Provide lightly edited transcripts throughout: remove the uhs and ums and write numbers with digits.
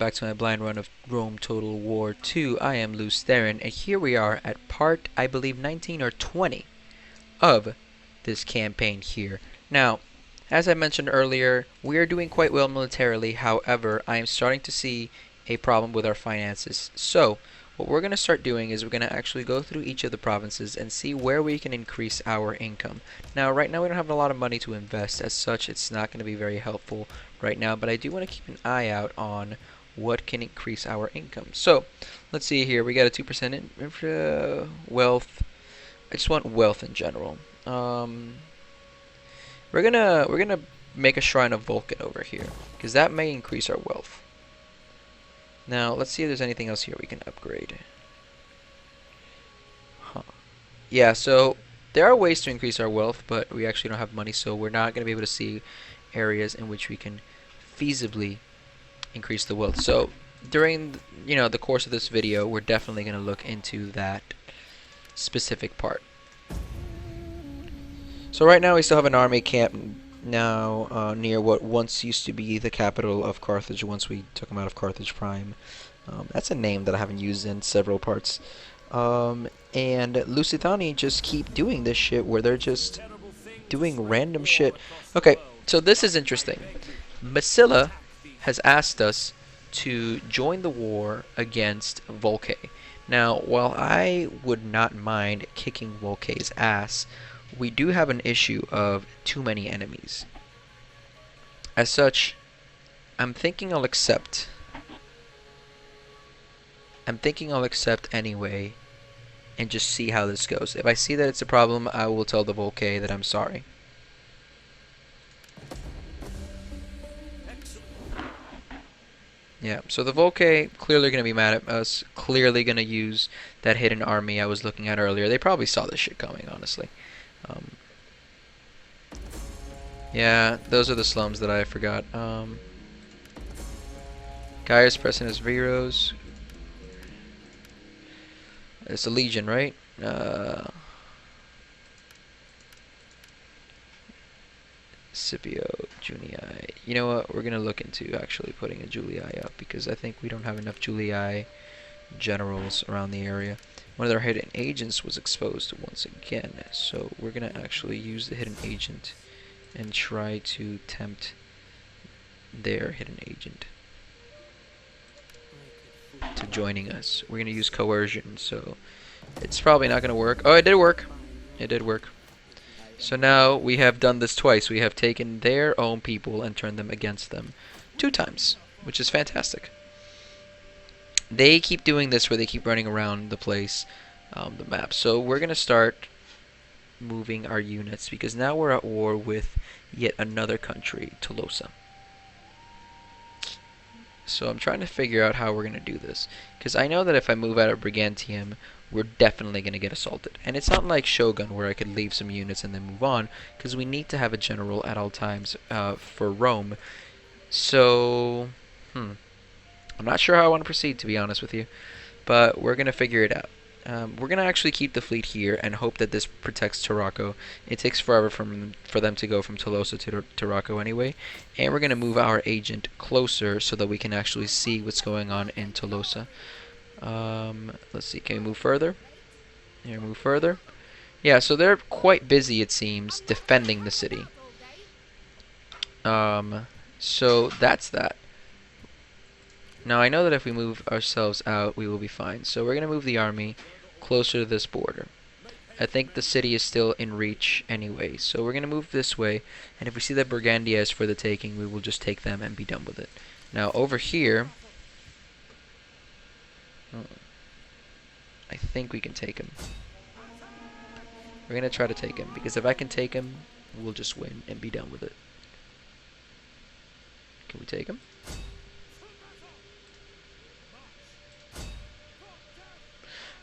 back to my blind run of Rome Total War 2. I am Luce Theron, and here we are at part, I believe, 19 or 20 of this campaign here. Now, as I mentioned earlier, we are doing quite well militarily. However, I am starting to see a problem with our finances. So, what we're going to start doing is we're going to actually go through each of the provinces and see where we can increase our income. Now, right now we don't have a lot of money to invest. As such, it's not going to be very helpful right now, but I do want to keep an eye out on what can increase our income. So, let's see here. We got a 2% wealth. I just want wealth in general. We're gonna make a shrine of Vulcan over here because that may increase our wealth. Now let's see if there's anything else here we can upgrade. Yeah, so there are ways to increase our wealth, but we actually don't have money, so we're not gonna be able to see areas in which we can feasibly increase the wealth. So during the course of this video, we're definitely gonna look into that specific part. So right now we still have an army camp now near what once used to be the capital of Carthage once we took them out of Carthage Prime. That's a name that I haven't used in several parts. And Lusitani just keep doing this shit where they're just doing random shit. Okay, so this is interesting. Masilla has asked us to join the war against Volcae. Now, while I would not mind kicking Volcae's ass, we do have an issue of too many enemies. As such, I'm thinking I'll accept. Anyway and just see how this goes. If I see that it's a problem, I will tell the Volcae that I'm sorry. Yeah, so the Volcae clearly going to be mad at us, clearly going to use that hidden army I was looking at earlier. They probably saw this shit coming, honestly. Yeah, those are the slums that I forgot. Gaius pressing his Veros. It's a Legion, right? Scipio, Junii. You know what? We're going to look into actually putting a Julii up because I think we don't have enough Julii generals around the area. One of their hidden agents was exposed once again, so we're going to actually use the hidden agent and try to tempt their hidden agent to joining us. We're going to use coercion, so it's probably not going to work. Oh, it did work. It did work. So now we have done this twice. We have taken their own people and turned them against them 2 times, which is fantastic. They keep doing this where they keep running around the place, the map. So we're going to start moving our units because now we're at war with yet another country, Tolosa. So I'm trying to figure out how we're going to do this because I know that if I move out of Brigantium, we're definitely going to get assaulted. And it's not like Shogun where I could leave some units and then move on because we need to have a general at all times for Rome. So, I'm not sure how I want to proceed, to be honest with you, but we're going to figure it out. We're going to actually keep the fleet here and hope that this protects Tarraco. It takes forever for them to go from Tolosa to Tarraco anyway. And we're going to move our agent closer so that we can actually see what's going on in Tolosa. Let's see, can we move further? Here, move further. Yeah, so they're quite busy, it seems, defending the city. So that's that. Now I know that if we move ourselves out, we will be fine. So we're going to move the army closer to this border. I think the city is still in reach anyway. So we're going to move this way. And if we see that Burgundia is for the taking, we will just take them and be done with it. Now over here, I think we can take him. We're going to try to take him. Because if I can take him, we'll just win and be done with it. Can we take him?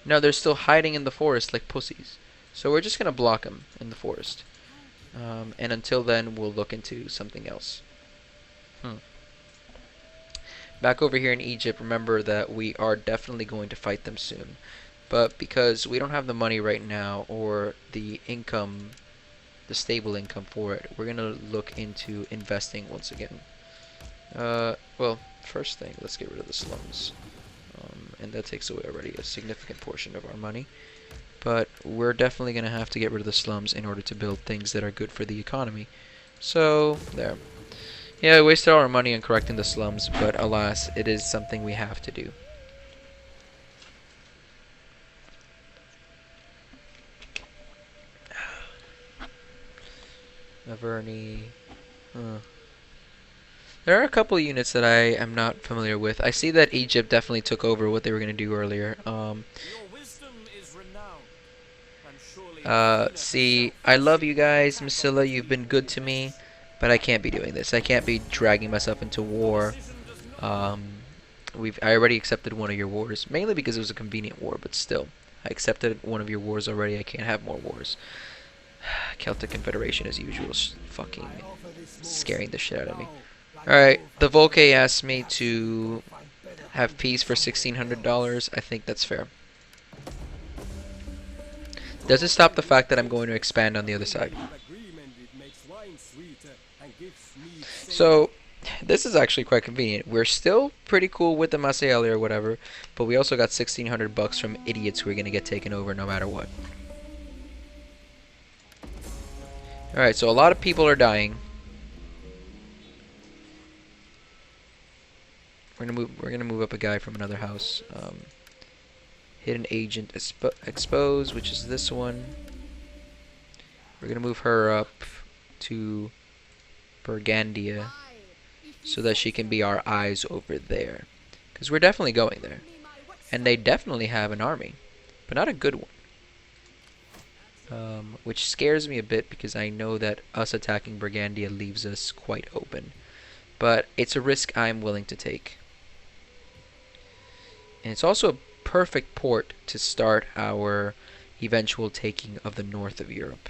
No, they're still hiding in the forest like pussies. So we're just going to block them in the forest. And until then, we'll look into something else. Back over here in Egypt, remember that we are definitely going to fight them soon. But because we don't have the money right now or the income, the stable income for it, we're going to look into investing once again. Well, first thing, let's get rid of the slums. And that takes away already a significant portion of our money. But we're definitely going to have to get rid of the slums in order to build things that are good for the economy. So, there. Yeah, I wasted all our money on correcting the slums, but alas, it is something we have to do. Averni. There are a couple units that I am not familiar with. I see that Egypt definitely took over what they were going to do earlier. See, I love you guys, Masilla. You've been good to me, but I can't be doing this. I can't be dragging myself into war. I already accepted one of your wars, mainly because it was a convenient war, but still. I accepted one of your wars already. I can't have more wars. Celtic Confederation, as usual, fucking scaring the shit out of me. Alright, the Volke asked me to have peace for $1,600. I think that's fair. Doesn't stop the fact that I'm going to expand on the other side. So, this is actually quite convenient. We're still pretty cool with the Masaeli or whatever, but we also got 1,600 bucks from idiots who are going to get taken over no matter what. Alright, so a lot of people are dying. We're gonna move up a guy from another house. Hidden agent expose, which is this one. We're gonna move her up to Burgundia so that she can be our eyes over there, because we're definitely going there, and they definitely have an army, but not a good one. Which scares me a bit because I know that us attacking Burgundia leaves us quite open, but it's a risk I'm willing to take. And it's also a perfect port to start our eventual taking of the north of Europe.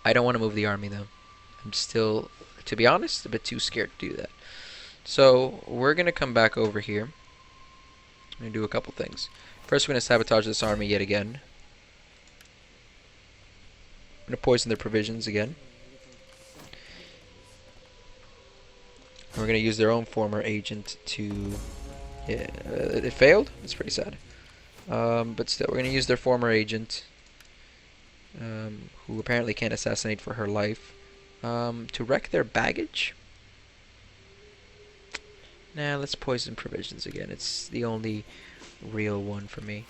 I don't want to move the army though. I'm still, to be honest, a bit too scared to do that. So we're going to come back over here. I'm going to do a couple things. First, we're going to sabotage this army yet again. I'm going to poison their provisions again. And we're going to use their own former agent to... Yeah, it failed? That's pretty sad. But still, we're going to use their former agent, who apparently can't assassinate for her life, to wreck their baggage. Nah, let's poison provisions again. It's the only real one for me.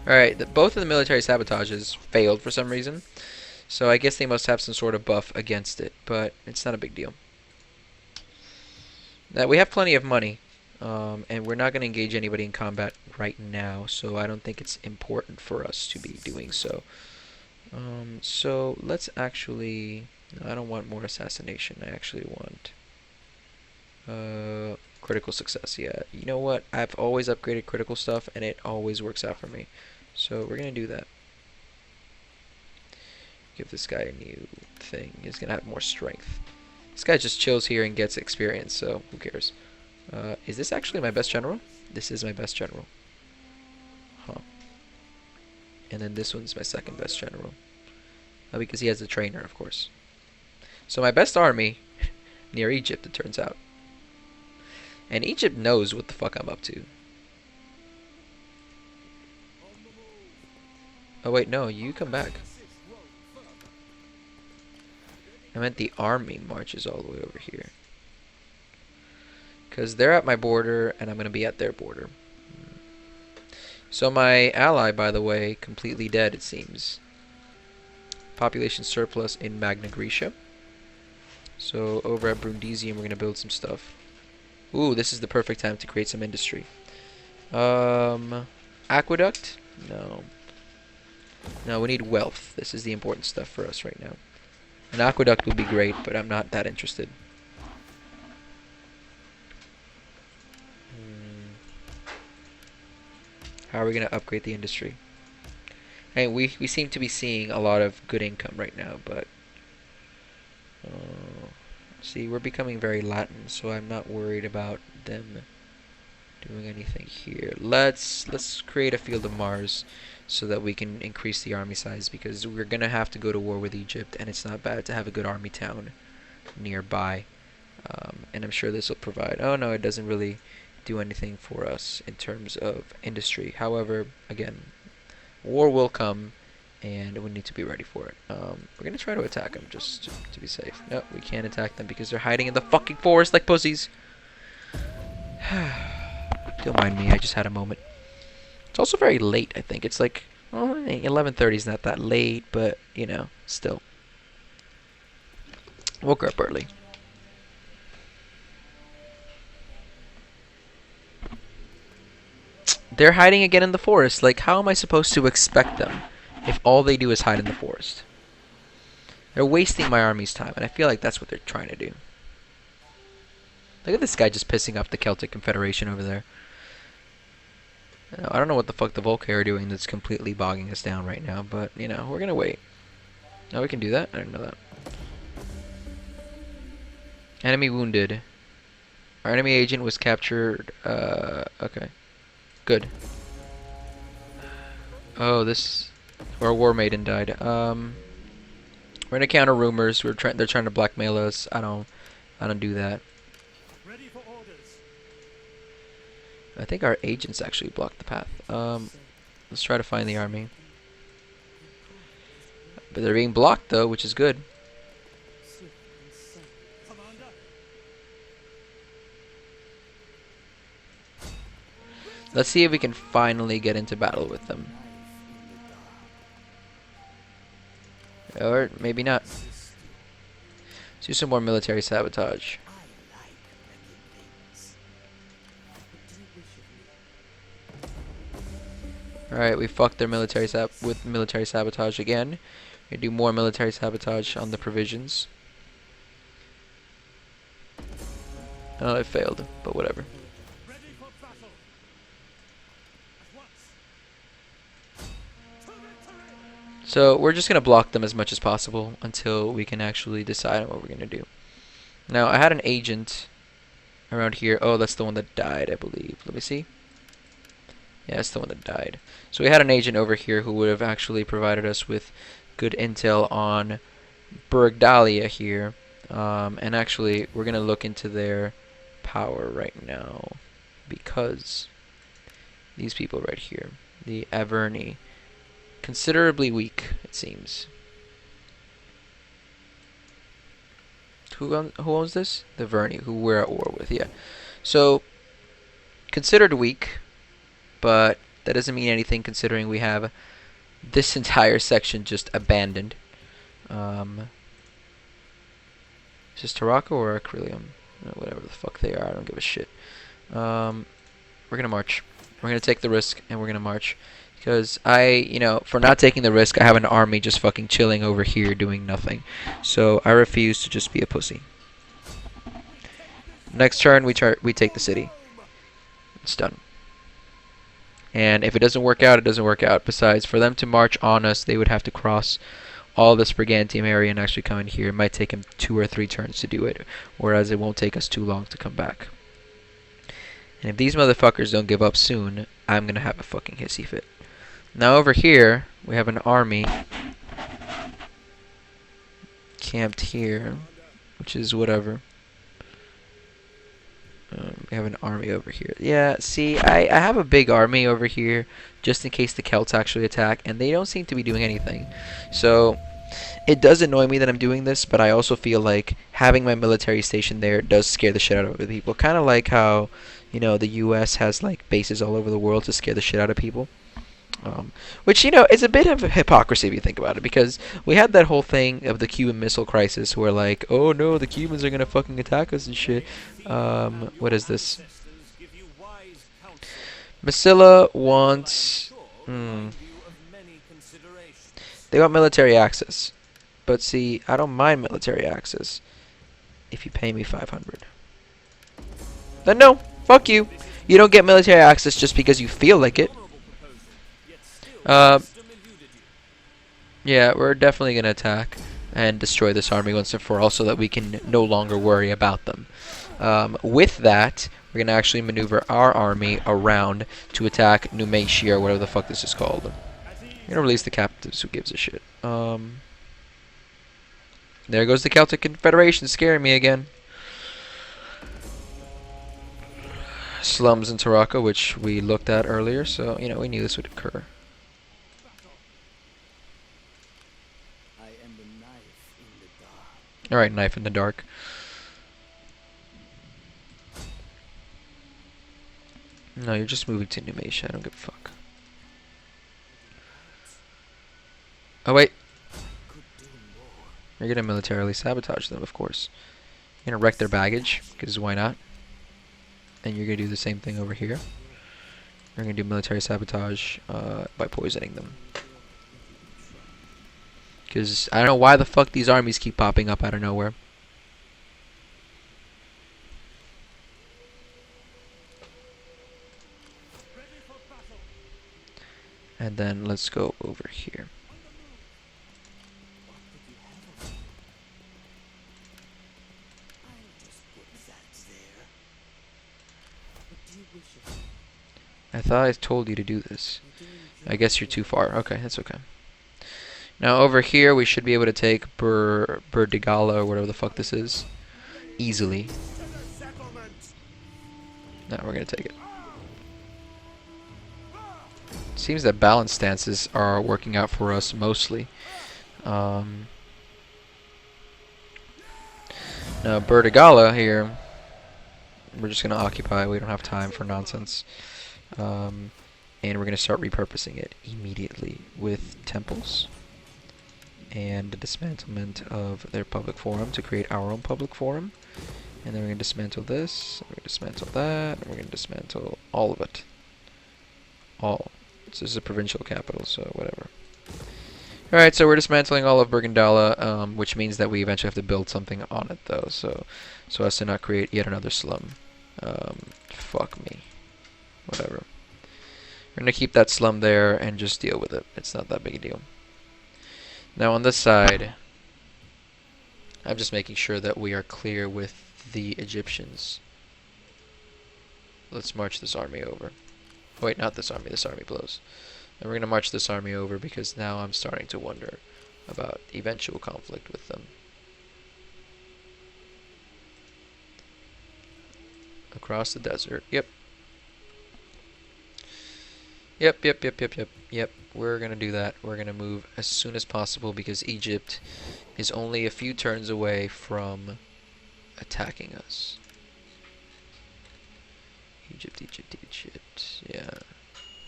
Alright, both of the military sabotages failed for some reason. So I guess they must have some sort of buff against it, but it's not a big deal. Now, we have plenty of money, and we're not going to engage anybody in combat right now, so I don't think it's important for us to be doing so. So let's actually... No, I don't want more assassination. I actually want critical success. Yeah, you know what? I've always upgraded critical stuff, and it always works out for me. So we're going to do that. Give this guy a new thing. He's going to have more strength. This guy just chills here and gets experience, so who cares? Is this actually my best general? This is my best general. Huh. And then this one's my second best general. Because he has a trainer, of course. So my best army near Egypt, it turns out. And Egypt knows what the fuck I'm up to. Oh wait, no, you come back. I meant the army marches all the way over here. Because they're at my border, and I'm going to be at their border. So my ally, by the way, completely dead, it seems. Population surplus in Magna Graecia. So over at Brundisium, we're going to build some stuff. Ooh, this is the perfect time to create some industry. Aqueduct? No. No, we need wealth. This is the important stuff for us right now. An aqueduct would be great, but I'm not that interested. How are we going to upgrade the industry? Hey, we seem to be seeing a lot of good income right now, but... see, we're becoming very Latin, so I'm not worried about them doing anything here. Let's create a field of Mars. so that we can increase the army size, because we're gonna have to go to war with Egypt, and it's not bad to have a good army town nearby. And I'm sure this will provide. Oh no, it doesn't really do anything for us in terms of industry. However, again, war will come, and we need to be ready for it. We're gonna try to attack them just to be safe. No, we can't attack them because they're hiding in the fucking forest like pussies. Don't mind me, I just had a moment. It's also very late, I think. It's like, well, 11:30 is not that late, but, you know, still. Woke up early. They're hiding again in the forest. Like, how am I supposed to expect them if all they do is hide in the forest? They're wasting my army's time, and I feel like that's what they're trying to do. Look at this guy just pissing off the Celtic Confederation over there. I don't know what the fuck the Volcae are doing that's completely bogging us down right now, but, you know, we're gonna wait. Oh, we can do that? I didn't know that. Enemy wounded. Our enemy agent was captured. Okay. Good. Oh, this... Our war maiden died. We're gonna counter rumors. They're trying to blackmail us. I don't do that. Ready for orders. I think our agents actually blocked the path. Let's try to find the army. But they're being blocked though, which is good. Commander. Let's see if we can finally get into battle with them. Or maybe not. Let's do some more military sabotage. Alright, we fucked their military with military sabotage again. We do more military sabotage on the provisions. Oh, it failed, but whatever. Ready for battle. At once. So we're just gonna block them as much as possible until we can actually decide on what we're gonna do. Now I had an agent around here. Oh, that's the one that died, I believe. Let me see. Yeah, that's the one that died. So we had an agent over here who would have actually provided us with good intel on Burgdalia here. And actually, we're gonna look into their power right now, because these people right here, the Averni, considerably weak, it seems. Who owns this? The Verni, who we're at war with, yeah. So, considered weak, but that doesn't mean anything considering we have this entire section just abandoned. Is this Taraka or Acrylium? Whatever the fuck they are, I don't give a shit. We're gonna march. We're gonna take the risk, and we're gonna march. Because you know, for not taking the risk, I have an army just fucking chilling over here doing nothing. So I refuse to just be a pussy. Next turn, we take the city. It's done. And if it doesn't work out, it doesn't work out. Besides, for them to march on us, they would have to cross all this Brigantium area and actually come in here. It might take them 2 or 3 turns to do it, whereas it won't take us too long to come back. And if these motherfuckers don't give up soon, I'm gonna have a fucking hissy fit. Now over here, we have an army camped here, which is whatever. We have an army over here. Yeah, see, I have a big army over here just in case the Celts actually attack, and they don't seem to be doing anything. So it does annoy me that I'm doing this, but I also feel like having my military station there does scare the shit out of other people. Kind of like how, you know, the U.S. has like bases all over the world to scare the shit out of people. Which, you know, is a bit of a hypocrisy if you think about it, because we had that whole thing of the Cuban Missile Crisis where, like, oh no, the Cubans are gonna fucking attack us and shit. What is this? Masilla wants... They want military access. But see, I don't mind military access if you pay me 500. Then no, fuck you. You don't get military access just because you feel like it. Yeah, we're definitely going to attack and destroy this army once and for all so that we can no longer worry about them. With that, we're going to actually maneuver our army around to attack Numatia, or whatever the fuck this is called. We're gonna release the captives. Who gives a shit? There goes the Celtic Confederation scaring me again. Slums in Taraka, which we looked at earlier, so you know we knew this would occur. I am the knife in the dark. All right, knife in the dark. No, you're just moving to Numatia. I don't give a fuck. Oh wait, Could do more. you're gonna militarily sabotage them, of course. You're gonna wreck their baggage, because why not? And you're gonna do the same thing over here. You're gonna do military sabotage by poisoning them. Because I don't know why the fuck these armies keep popping up out of nowhere. Ready for battle. And then let's go over here. What would you have of me? I'll just put that there. What do you wish of me? I thought I told you to do this. You do I enjoy guess you're too your far. Okay, that's okay. Now over here we should be able to take Burdigala or whatever the fuck this is easily. To the settlement. No, we're gonna take it. Seems that balance stances are working out for us mostly. Now Burdigala here, we're just gonna occupy. We don't have time for nonsense. And we're gonna start repurposing it immediately with temples and the dismantlement of their public forum to create our own public forum. And then we're gonna dismantle this, and we're gonna dismantle that, and we're gonna dismantle all of it. All. This is a provincial capital, so whatever. Alright, so we're dismantling all of Burgundala, which means that we eventually have to build something on it, though, so as to not create yet another slum. Fuck me. Whatever. We're gonna keep that slum there and just deal with it. It's not that big a deal. Now on this side, I'm just making sure that we are clear with the Egyptians. Let's march this army over. Wait, not this army blows. And we're gonna march this army over because now I'm starting to wonder about eventual conflict with them. Across the desert. Yep. Yep. We're gonna do that. We're gonna move as soon as possible because Egypt is only a few turns away from attacking us. Egypt. Yeah.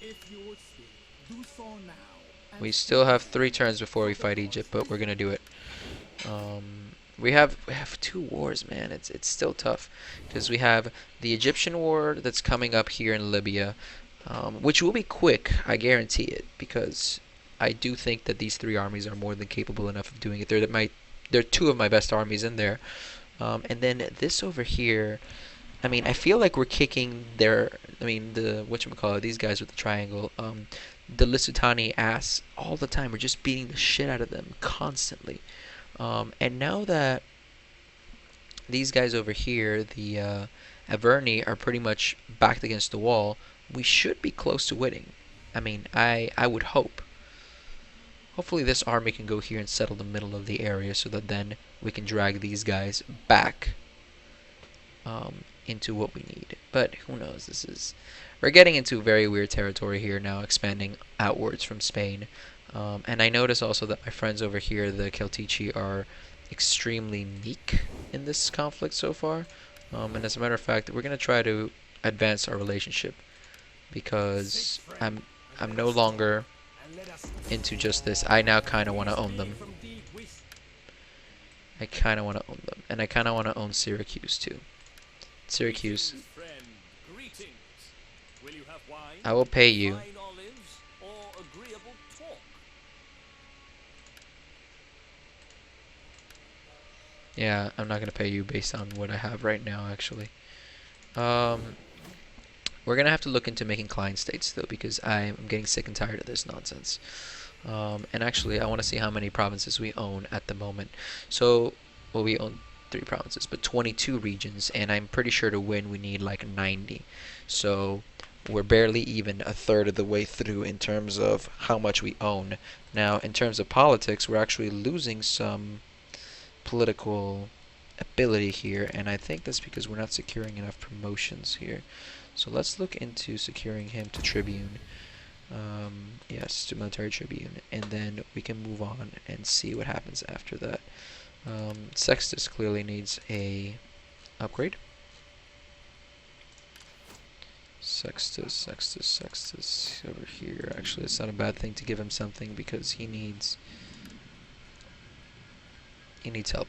If you would speak, do so now. We still have 3 turns before we fight Egypt, but we're gonna do it. We have 2 wars, man. It's still tough because we have the Egyptian war that's coming up here in Libya, which will be quick, I guarantee it, because I do think that these 3 armies are more than capable enough of doing it. They're 2 of my best armies in there, and then this over here. I mean, I feel like we're kicking their, the whatchamacallit, these guys with the triangle, the Lisutani ass all the time. We're just beating the shit out of them constantly. And now that these guys over here, the Averni, are pretty much backed against the wall, we should be close to winning. I mean, I would hope. Hopefully this army can go here and settle the middle of the area so that then we can drag these guys back into what we need. But who knows? We're getting into very weird territory here now, expanding outwards from Spain. And I notice also that my friends over here, the Celtici, are extremely meek in this conflict so far. And as a matter of fact, we're gonna try to advance our relationship because I'm no longer into just this. I now kind of want to own them. I kind of want to own them, and I kind of want to own Syracuse too. Syracuse, Friend, greetings. Will you have wine? I will pay you. Fine olives or agreeable talk? Yeah, I'm not gonna pay you based on what I have right now, actually. We're gonna have to look into making client states though, because I'm getting sick and tired of this nonsense. And actually, I want to see how many provinces we own at the moment. So, well, we own 3 provinces, but 22 regions, and I'm pretty sure to win we need like 90. So, we're barely even a third of the way through in terms of how much we own. Now, in terms of politics, we're actually losing some political ability here, and I think that's because we're not securing enough promotions here. So let's look into securing him to Tribune. Yes, to Military Tribune, and then we can move on and see what happens after that. Sextus clearly needs a upgrade. Sextus over here. Actually, it's not a bad thing to give him something because he needs help.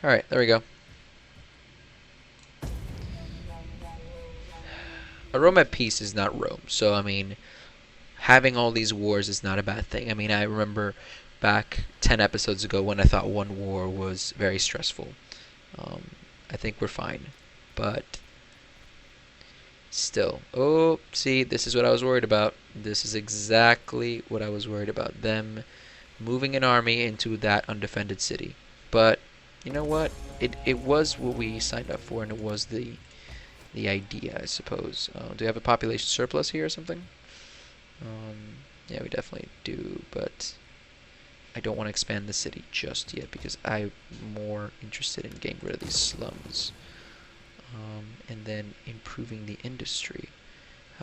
All right, there we go. A Rome at peace is not Rome, so I mean, having all these wars is not a bad thing. I mean, I remember back 10 episodes ago when I thought one war was very stressful. I think we're fine, but still. Oh, see, this is what I was worried about. This is exactly what I was worried about. Them moving an army into that undefended city. But you know what? It was what we signed up for, and it was the idea, I suppose. Do we have a population surplus here or something? Yeah, we definitely do, but I don't want to expand the city just yet because I'm more interested in getting rid of these slums. And then improving the industry.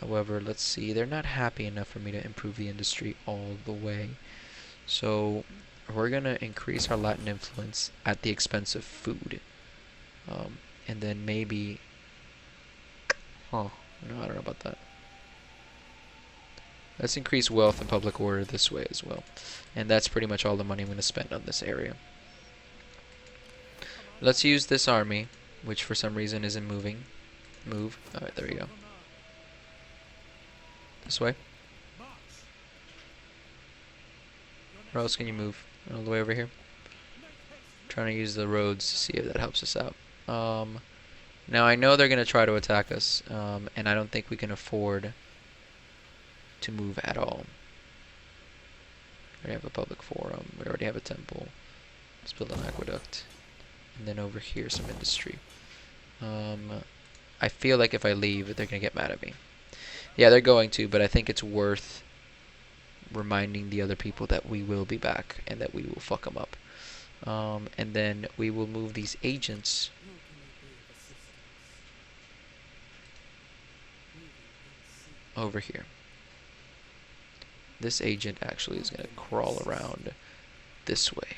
However, let's see, they're not happy enough for me to improve the industry all the way. So we're going to increase our Latin influence at the expense of food. And then maybe... no, I don't know about that. Let's increase wealth and public order this way as well. And that's pretty much all the money I'm going to spend on this area. Let's use this army, which for some reason isn't moving. Move. Alright, there we go. This way. Where else can you move? All the way over here? Trying to use the roads to see if that helps us out. Now I know they're going to try to attack us, and I don't think we can afford to move at all. We already have a public forum. We already have a temple. Let's build an aqueduct. And then over here, some industry. I feel like if I leave, they're going to get mad at me. Yeah, they're going to, but I think it's worth reminding the other people that we will be back and that we will fuck them up. And then we will move these agents over here. This agent actually is going to crawl around this way.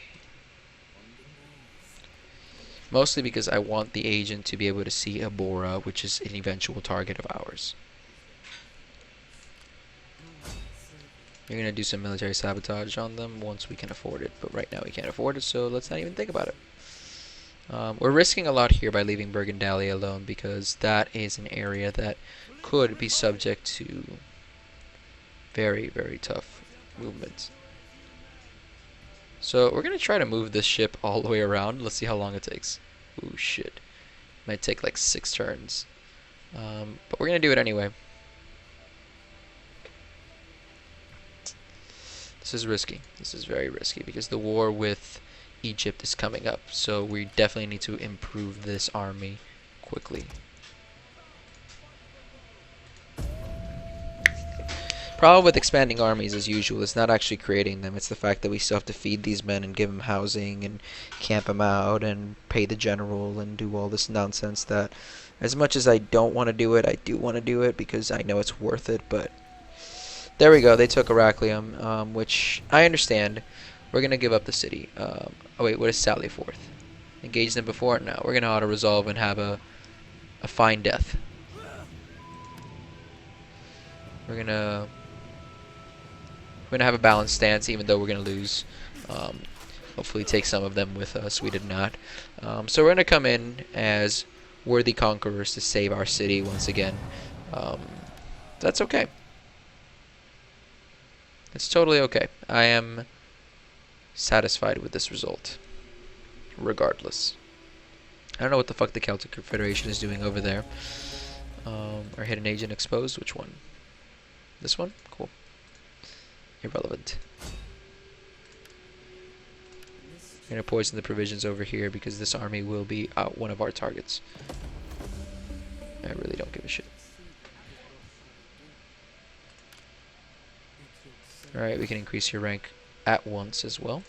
Mostly because I want the agent to be able to see Abora, which is an eventual target of ours. We're going to do some military sabotage on them once we can afford it, but right now we can't afford it, so let's not even think about it. We're risking a lot here by leaving Bergendalia alone because that is an area that could be subject to very, very tough movements. So we're going to try to move this ship all the way around. Let's see how long it takes. Ooh, shit. Might take like 6 turns. But we're going to do it anyway. This is risky. This is very risky because the war with Egypt is coming up. So we definitely need to improve this army quickly. Problem with expanding armies, as usual, is not actually creating them. It's the fact that we still have to feed these men and give them housing and camp them out and pay the general and do all this nonsense that, as much as I don't want to do it, I do want to do it because I know it's worth it. But there we go. They took Heraclium, which I understand. We're going to give up the city. Oh, wait, what is Sally Forth? Engage them before? No, we're going to auto-resolve and have a fine death. We're going to have a balanced stance, even though we're going to lose. Hopefully take some of them with us. We did not. So we're going to come in as worthy conquerors to save our city once again. That's okay. It's totally okay. I am satisfied with this result, regardless. I don't know what the fuck the Celtic Confederation is doing over there. Our hidden agent exposed. Which one? This one? Cool. Irrelevant. I'm going to poison the provisions over here because this army will be one of our targets. I really don't give a shit. Alright, we can increase your rank at once as well.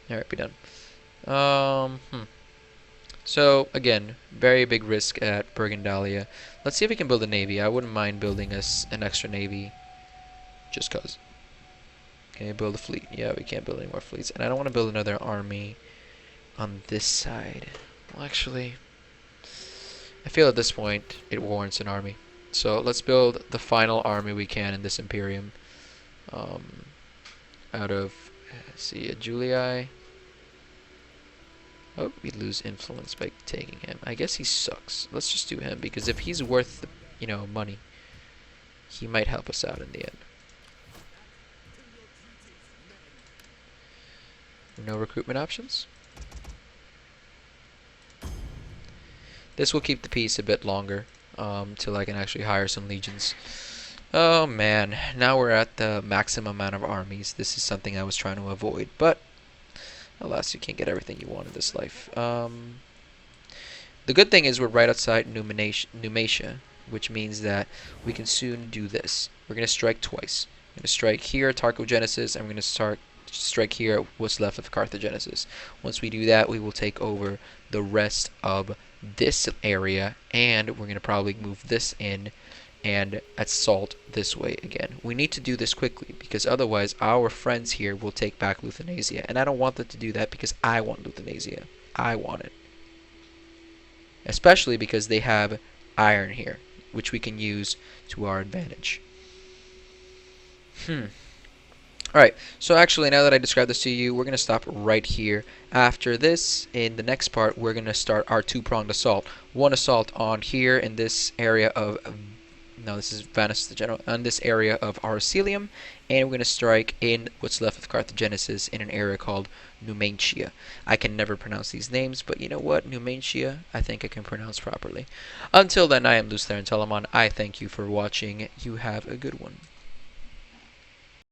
Alright, be done. So, again, very big risk at Bergendalia. Let's see if we can build a navy. I wouldn't mind building us an extra navy. Just cause. Can we build a fleet? Yeah, we can't build any more fleets. And I don't want to build another army on this side. Well, actually, I feel at this point it warrants an army. So let's build the final army we can in this Imperium. Out of, let's see, a Julii. Oh, we lose influence by taking him. I guess he sucks. Let's just do him, because if he's worth, money, he might help us out in the end. No recruitment options. This will keep the peace a bit longer, till I can actually hire some legions. Oh man, now we're at the maximum amount of armies. This is something I was trying to avoid, but alas, you can't get everything you want in this life. The good thing is we're right outside Numatia, which means that we can soon do this. We're going to strike twice. We're going to strike here at Tarchogenesis, and we're going to strike here at what's left of Carthagenesis. Once we do that, we will take over the rest of this area, and we're going to probably move this in and assault this way again. We need to do this quickly, because otherwise our friends here will take back Luthanasia, and I don't want them to do that because I want Luthanasia. I want it. Especially because they have iron here, which we can use to our advantage. Alright, so actually now that I described this to you, we're going to stop right here. After this, in the next part, we're going to start our two-pronged assault. One assault on here in this area of... No, this is Vanus the General. On this area of Aracelium, and we're going to strike in what's left of Carthagenesis in an area called Numantia. I can never pronounce these names, but you know what? Numantia, I think I can pronounce properly. Until then, I am Luce and Telemon. I thank you for watching. You have a good one.